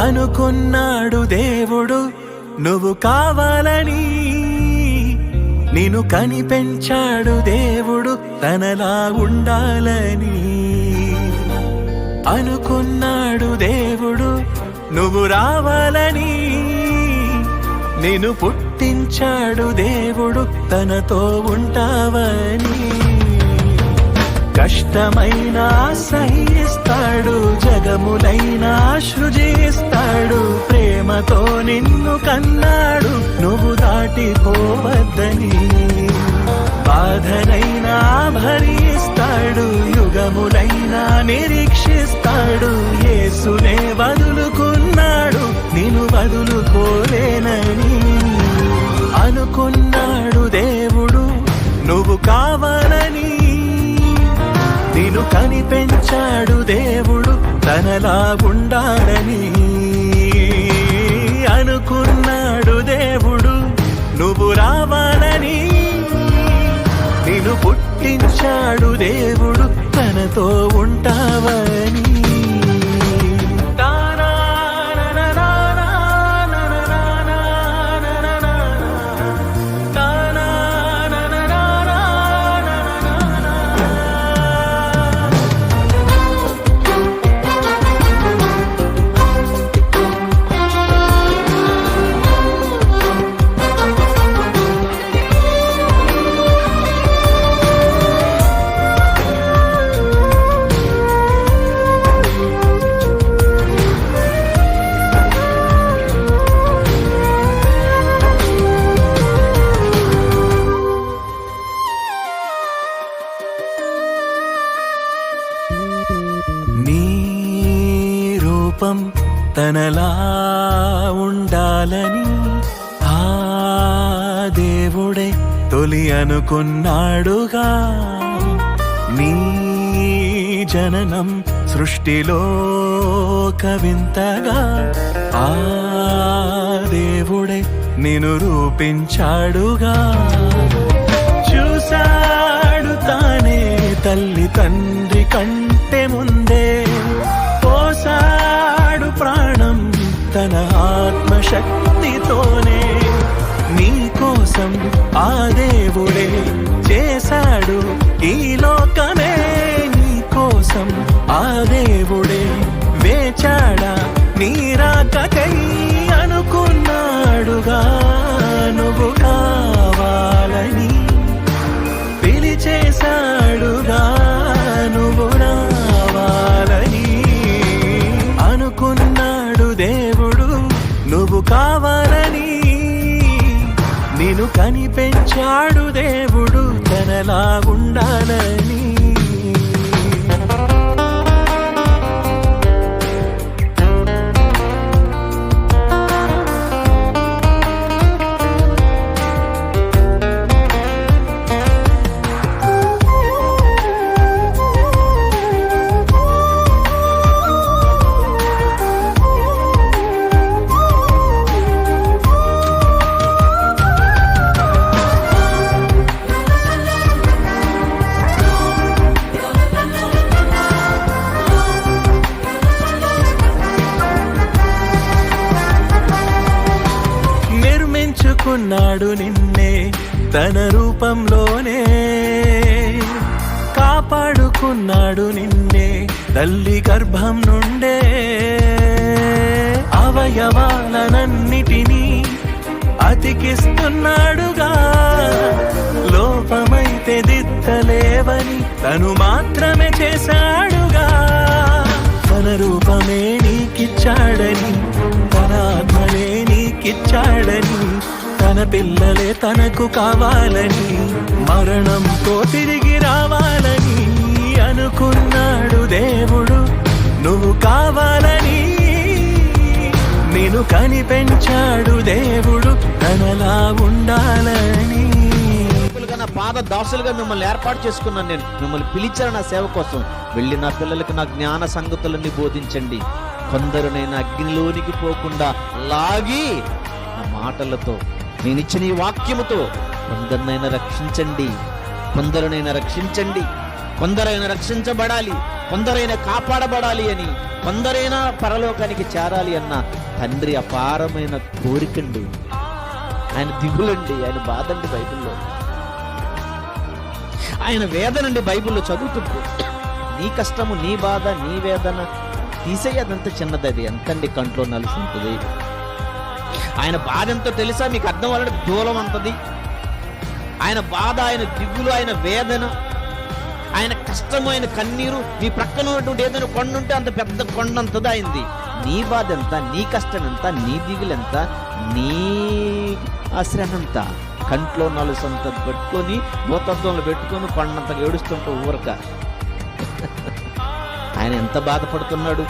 అనుకున్నాడు దేవుడు నువ్వు కావాలని, నిన్ను కనిపెంచాడు దేవుడు తనలా ఉండాలని. అనుకున్నాడు దేవుడు నువ్వు రావాలని, నిన్ను పుట్టించాడు దేవుడు తనతో ఉంటావని. కష్టమైనా సహిస్తాడు, జగములైనా సృజిస్తాడు, ప్రేమతో నిన్ను కన్నాడు నువ్వు దాటిపోవద్దని. బాధనైనా భరిస్తాడు, యుగములైనా నిరీక్షిస్తాడు, యేసునే వదులుకున్నాడు నిన్ను వదులుకోలేనని. అనుకున్నాడు దేవుడు నువ్వు కావాలని, నిన్ను కనిపెంచాడు దేవుడు తనలా ఉండాలని. అనుకున్నాడు దేవుడు నువ్వు రావాలని, నిన్ను పుట్టించాడు దేవుడు తనతో ఉంటావని. నీ రూపం తనలా ఉండాలని ఆ దేవుడే తొలి అనుకున్నాడుగా. నీ జననం సృష్టిలో కవింతగా ఆ దేవుడే నిన్ను రూపించాడుగా. చూశాడు తానే తల్లి తండ్రి కంటే ముందే, పోసాడు ప్రాణం తన ఆత్మశక్తితోనే. నీ కోసం ఆ దేవుడే చేశాడు ఈ లోకమే, నీ కోసం ఆ దేవుడే వేచాడా నీ రాకకై. అనుకున్నాడుగా నువ్వు కావాలని, పిలిచేశాడుగా నువ్వు రావాలని. అనుకున్నాడు దేవుడు నువ్వు కావాలని, నిన్ను కనిపెంచాడు దేవుడు తనలా ఉండాలని. నిర్మించుకున్నాడు నిన్నే తన రూపంలోనే, కాపాడుకున్నాడు నిన్నే తల్లి గర్భం నుండే. అవయవాలనన్నిటినీ అతికిస్తున్నాడుగా, లోపమైతే దిద్దలేవని తను మాత్రమే చేశాడుగా. తన రూపమే నీకిచ్చాడని, తన ఆత్మనే నీకిచ్చాడని, తన పిల్లలే తనకు కావాలని, మరణంతో తిరిగి రావాలని. అనుకున్నాడు దేవుడు నువ్వు కావాలని, నిన్ను కనిపెంచాడు దేవుడు తనలా ఉండాలని. నా పాద దాసులుగా మిమ్మల్ని ఏర్పాటు చేసుకున్నాను. నేను మిమ్మల్ని పిలిచాను నా సేవ కోసం. వెళ్ళి నా పిల్లలకి నా జ్ఞాన సంగతులన్నీ బోధించండి. కొందరునైనా అగ్నిలోనికి పోకుండా లాగి నా మాటలతో, నేనిచ్చిన ఈ వాక్యముతో కొందరినైనా రక్షించండి. కొందరైనా రక్షించబడాలి. కొందరైనా కాపాడబడాలి అని, కొందరైనా పరలోకానికి చేరాలి అన్న తండ్రి అపారమైన కోరికండి. ఆయన దిగులండి, ఆయన బాధండి బైబిల్లో, ఆయన వేదనండి బైబిల్లో చదువుతుంటే. నీ కష్టము, నీ బాధ, నీ వేదన తీసేయదంత చిన్నది, అది ఎంతండి కంట్లో నలిసి ఉంటుంది. ఆయన బాధ ఎంతో తెలుసా మీకు? అర్థం వాళ్ళకి దూలం అంతది. ఆయన బాధ, ఆయన దిగులు, ఆయన వేదన, ఆయన కష్టము, ఆయన కన్నీరు. మీ ప్రక్కన ఉన్నటువంటి ఏదైనా కొండ ఉంటే అంత పెద్ద కొండ అంతది అయింది. నీ బాధ ఎంత, నీ కష్టం ఎంత, నీ దిగులు ఎంత, నీ ఆశ్రయంత, కంట్లో నలుసంత పెట్టుకొని భూతత్వంలో పెట్టుకొని కొండంతగా ఏడుస్తుంటూ ఊరక ఆయన ఎంత బాధపడుతున్నాడు.